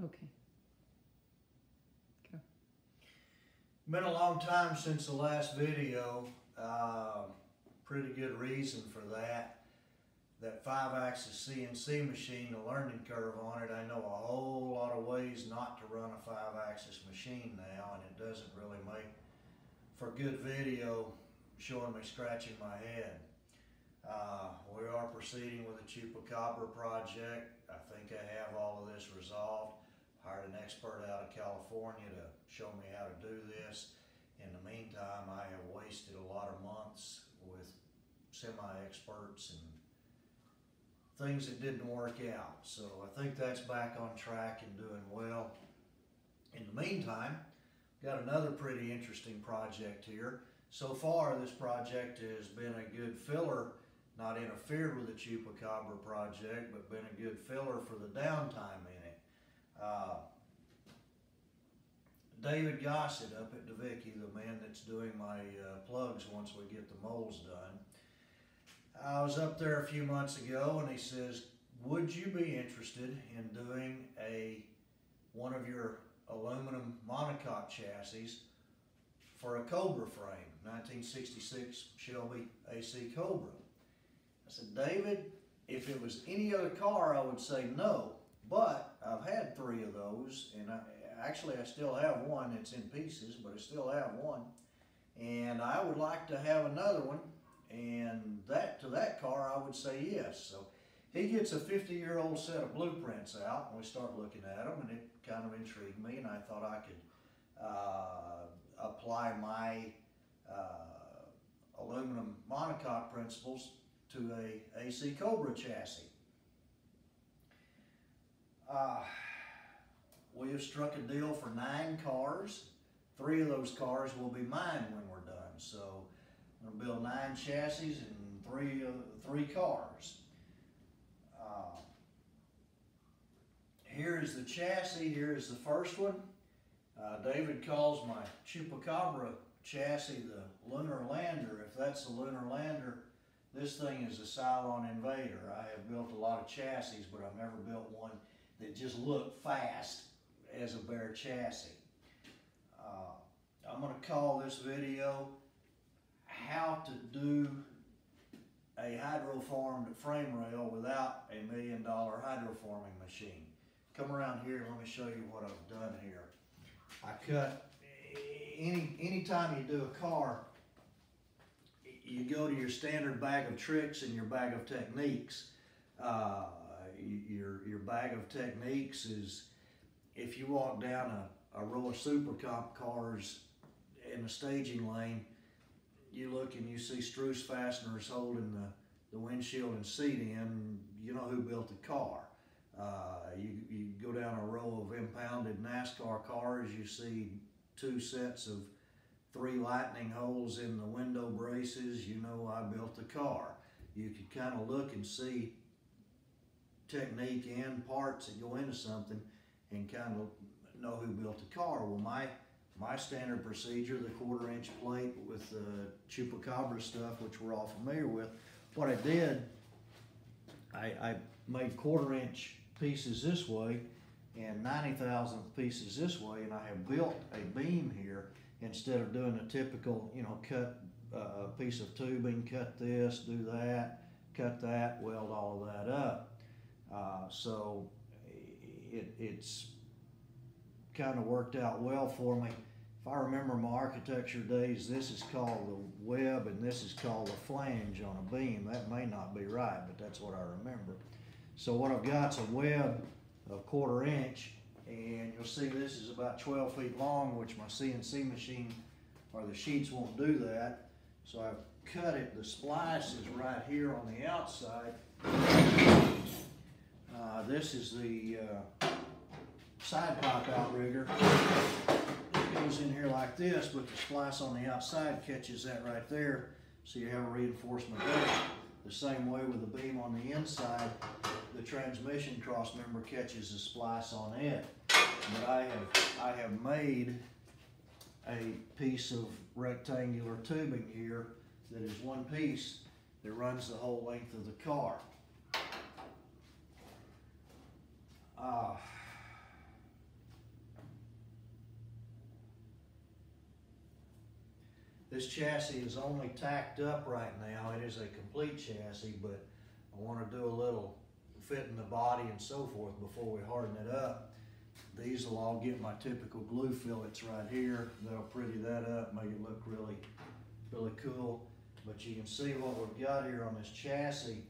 Okay. Go. Been a long time since the last video. Pretty good reason for that. That 5-axis CNC machine, the learning curve on it, I know a whole lot of ways not to run a 5-axis machine now, and it doesn't really make for good video showing me scratching my head. We are proceeding with the Chupacabra project. I think I have all of this resolved. Hired an expert out of California to show me how to do this. In the meantime, I have wasted a lot of months with semi-experts and things that didn't work out. So I think that's back on track and doing well. In the meantime, got another pretty interesting project here. So far, this project has been a good filler, not interfered with the Chupacabra project, but been a good filler for the downtime in it. David Gossett up at DeVicki, the man that's doing my plugs once we get the molds done. I was up there a few months ago and he says, would you be interested in doing one of your aluminum monocoque chassis for a Cobra frame, 1966 Shelby AC Cobra? I said, David, if it was any other car, I would say no, but I've had 3 of those, and I still have one. It's in pieces, but I still have one, and I would like to have another one, and to that car, I would say yes. So he gets a 50-year-old set of blueprints out, and we start looking at them, and it kind of intrigued me, and I thought I could apply my aluminum monocoque principles to a AC Cobra chassis. We have struck a deal for 9 cars. 3 of those cars will be mine when we're done. So I'm gonna build 9 chassis and 3 cars. Here is the chassis. Here is the first one. David calls my Chupacabra chassis the Lunar Lander. If that's the Lunar Lander, this thing is a Cylon Invader. I have built a lot of chassis, but I've never built one that just looked fast as a bare chassis. I'm going to call this video how to do a hydroformed frame rail without a $1 million hydroforming machine. Come around here and let me show you what I've done here. I cut, anytime you do a car, you go to your standard bag of tricks and your bag of techniques. Your bag of techniques is, if you walk down a row of super comp cars in the staging lane, you look and you see Struce fasteners holding the windshield and seat in, you know who built the car. You go down a row of impounded NASCAR cars, you see 2 sets of 3 lightning holes in the window braces, you know I built the car. You could kind of look and see technique and parts that go into something and kind of know who built the car. Well, my standard procedure, the 1/4-inch plate with the Chupacabra stuff, which we're all familiar with, what I did, I made 1/4-inch pieces this way and 90,000th pieces this way, and I have built a beam here instead of doing a typical, you know, cut a piece of tubing, cut this, do that, cut that, weld all of that up. So it's kind of worked out well for me. If I remember my architecture days, this is called the web and this is called the flange on a beam. That may not be right, but that's what I remember. So what I've got is a web of 1/4-inch, and you'll see this is about 12 feet long, which my CNC machine or the sheets won't do that. So I've cut it. The splice is right here on the outside. This is the side pipe outrigger. It goes in here like this, but the splice on the outside catches that right there, so you have a reinforcement there. The same way with the beam on the inside, the transmission cross member catches the splice on it. But I have made a piece of rectangular tubing here that is one piece that runs the whole length of the car. This chassis is only tacked up right now. It is a complete chassis, but I want to do a little fitting the body and so forth before we harden it up. These will all get my typical glue fillets right here. That'll pretty that up, make it look really, really cool. But you can see what we've got here on this chassis.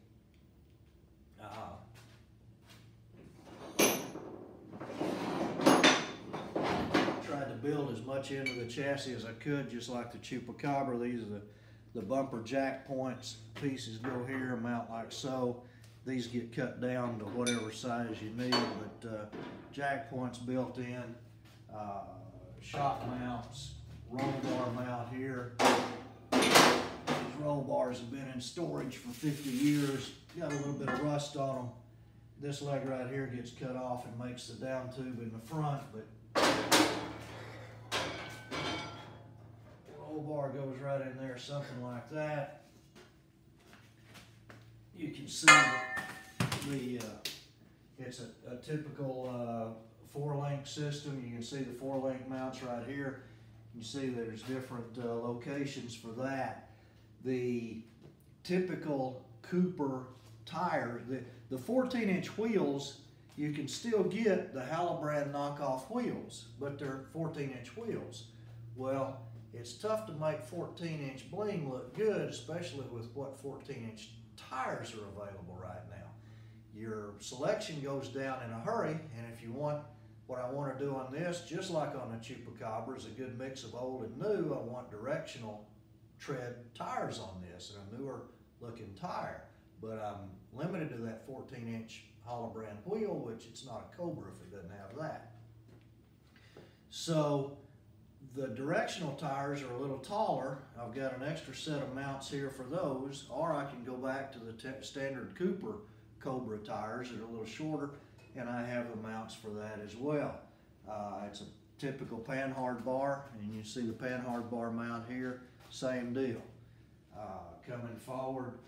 Tried to build as much into the chassis as I could, just like the Chupacabra. These are the bumper jack points. Pieces go here, mount like so. These get cut down to whatever size you need, but jack points built in, shock mounts, roll bar mount here. These roll bars have been in storage for 50 years. Got a little bit of rust on them. This leg right here gets cut off and makes the down tube in the front, but roll bar goes right in there, something like that. You can see that it's a typical 4-link system. You can see the 4-link mounts right here. You see there's different locations for that. The typical Cooper tire, the 14-inch wheels, you can still get the Hallobrand knockoff wheels, but they're 14-inch wheels. Well, it's tough to make 14-inch bling look good, especially with what 14-inch tires are available right now. Your selection goes down in a hurry, and if you want what I want to do on this, just like on the Chupacabra, is a good mix of old and new. I want directional tread tires on this, and a newer looking tire. But I'm limited to that 14-inch Hallobrand wheel, which it's not a Cobra if it doesn't have that. So the directional tires are a little taller. I've got an extra set of mounts here for those, or I can go back to the standard Cobra tires that are a little shorter, and I have the mounts for that as well. It's a typical panhard bar, and you see the panhard bar mount here, same deal. Coming forward,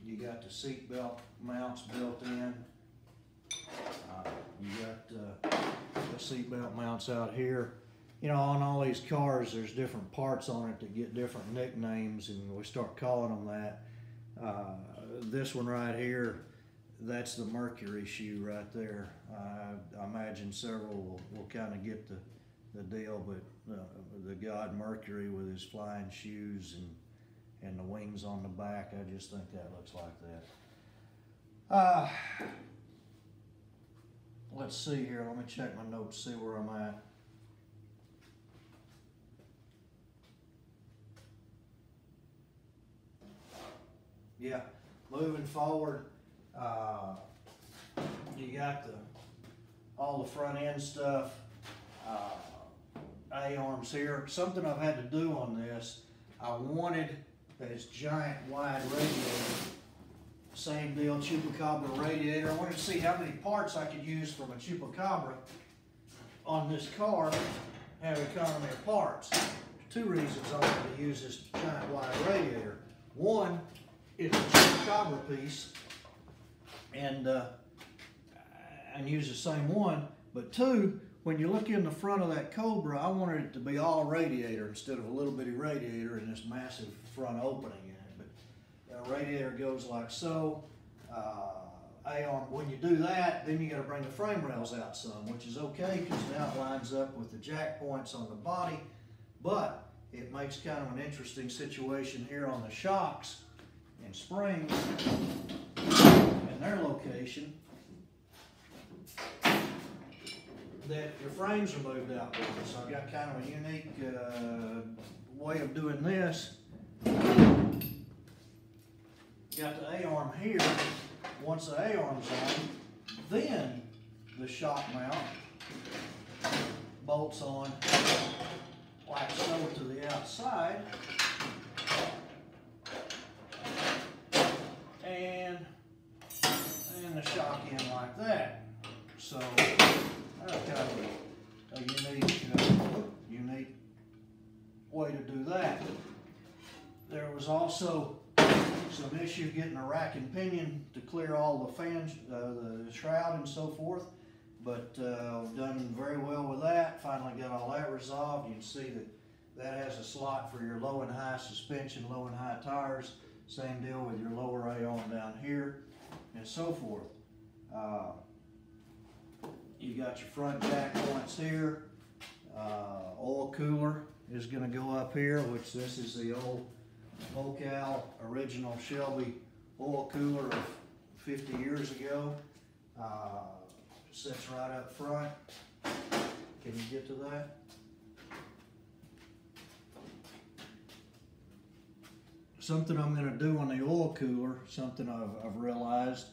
you got the seat belt mounts built in. You got the seat belt mounts out here. You know, on all these cars, there's different parts on it that get different nicknames, and we start calling them that. This one right here, that's the Mercury shoe right there. I imagine several will kind of get the deal, but the god Mercury with his flying shoes and the wings on the back, I just think that looks like that. Let's see here. Let me check my notes, see where I'm at. Yeah, moving forward, you got all the front end stuff, A-arms here. Something I've had to do on this, I wanted this giant wide radiator, same deal, Chupacabra radiator. I wanted to see how many parts I could use from a Chupacabra on this car, have economy of parts. Two reasons I wanted to use this giant wide radiator. One, it's a Chupacabra piece, and use the same one. But two, when you look in the front of that Cobra, I wanted it to be all radiator instead of a little bitty radiator and this massive front opening in it. But the radiator goes like so. A-arm. When you do that, then you got to bring the frame rails out some, which is okay because now it lines up with the jack points on the body. But it makes kind of an interesting situation here on the shocks and springs and their location, that your frames are moved out with it. So I've got kind of a unique way of doing this. Got the A-arm here. Once the A-arm's on, then the shock mount bolts on like so to the outside. And the shock in like that. So that's kind of a unique way to do that. There was also some issue getting a rack and pinion to clear all the fans, the shroud and so forth, but I've done very well with that. Finally got all that resolved. You can see that That has a slot for your low and high suspension, low and high tires. Same deal with your lower A-arm down here, and so forth. You got your front jack points here. Oil cooler is going to go up here, which this is the old Mocal original Shelby oil cooler of 50 years ago. Sits right up front. Can you get to that? Something I'm going to do on the oil cooler, something I've realized,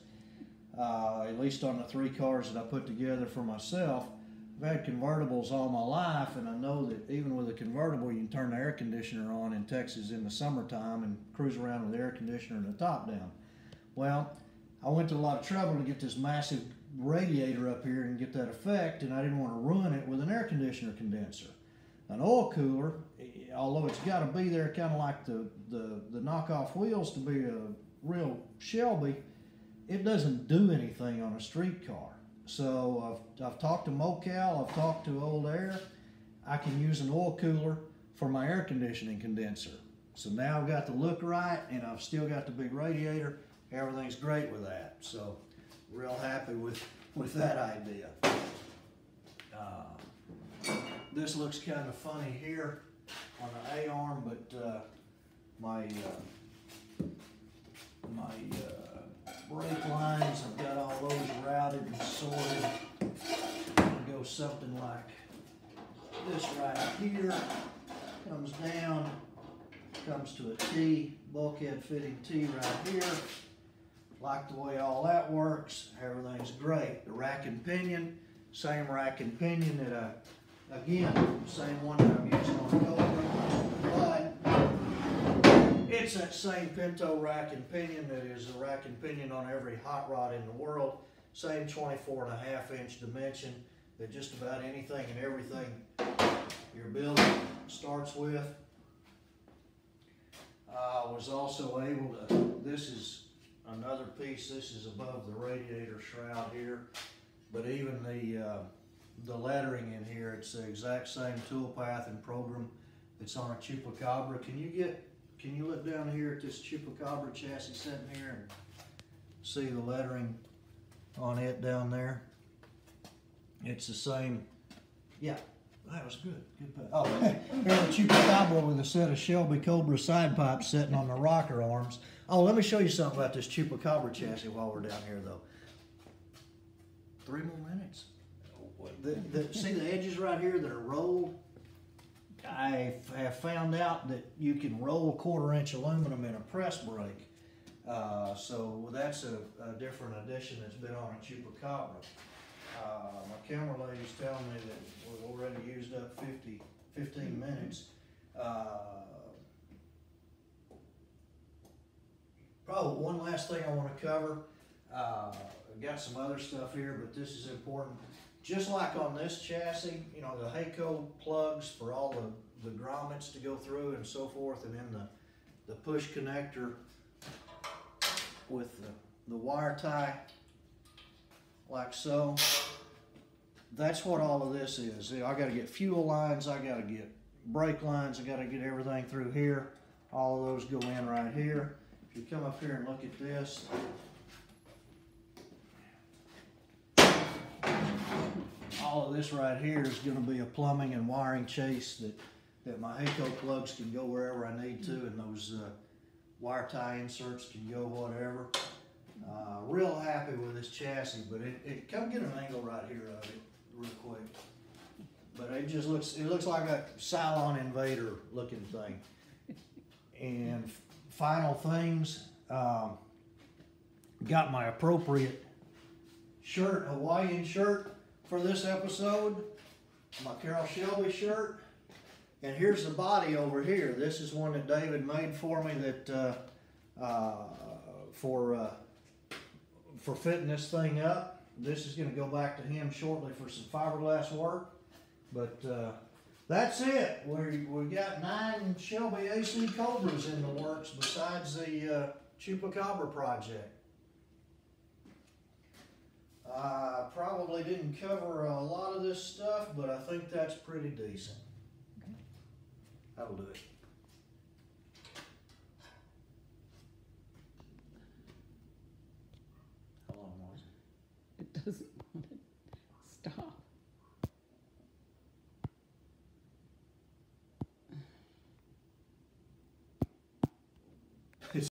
at least on the 3 cars that I put together for myself. I've had convertibles all my life, and I know that even with a convertible, you can turn the air conditioner on in Texas in the summertime and cruise around with the air conditioner and the top down. Well, I went to a lot of trouble to get this massive radiator up here and get that effect, and I didn't want to ruin it with an air conditioner condenser. An oil cooler, although it's got to be there kind of like the knockoff wheels to be a real Shelby, it doesn't do anything on a street car. So I've talked to Mocal, I've talked to Old Air. I can use an oil cooler for my air conditioning condenser. So now I've got the look right, and I've still got the big radiator. Everything's great with that. So real happy with that idea. This looks kind of funny here on the A-arm, but my brake lines, I've got all those routed and sorted. I'm gonna go something like this right here. Comes down, comes to a T, bulkhead fitting T right here. Like the way all that works. Everything's great. The rack and pinion, same rack and pinion that again, same one that I'm using on the Cobra, but it's that same Pinto rack and pinion that is a rack and pinion on every hot rod in the world. Same 24.5-inch dimension that just about anything and everything your building starts with. I was also able to, this is another piece, this is above the radiator shroud here, but even the lettering in here, it's the exact same toolpath and program that's on a Chupacabra. Can you look down here at this Chupacabra chassis sitting here and see the lettering on it down there? It's the same, yeah, that was good, good pass. Oh, here's a Chupacabra with a set of Shelby Cobra side pipes sitting on the rocker arms. Oh, let me show you something about this Chupacabra chassis while we're down here though. 3 more minutes. See the edges right here that are rolled? I have found out that you can roll 1/4-inch aluminum in a press brake. So that's a different addition that's been on a Chupacabra. My camera lady's telling me that we've already used up 15 minutes. Probably one last thing I want to cover. I've got some other stuff here, but this is important. Just like on this chassis, you know, the Hayco plugs for all the grommets to go through and so forth, and then the push connector with the wire tie, like so. That's what all of this is. I got to get fuel lines, I got to get brake lines, I got to get everything through here. All of those go in right here. If you come up here and look at this, all of this right here is going to be a plumbing and wiring chase that my Hayco plugs can go wherever I need to, and those wire tie inserts can go whatever. Real happy with this chassis, but come get an angle right here of it real quick. But it looks like a Cylon Invader looking thing. And final things, got my appropriate shirt, Hawaiian shirt for this episode, my Carroll Shelby shirt. And here's the body over here. This is one that David made for me that for fitting this thing up. This is going to go back to him shortly for some fiberglass work. But that's it. We got 9 Shelby AC Cobras in the works besides the Chupacabra project. I probably didn't cover a lot of this stuff, but I think that's pretty decent. That'll do it. How long was it? It doesn't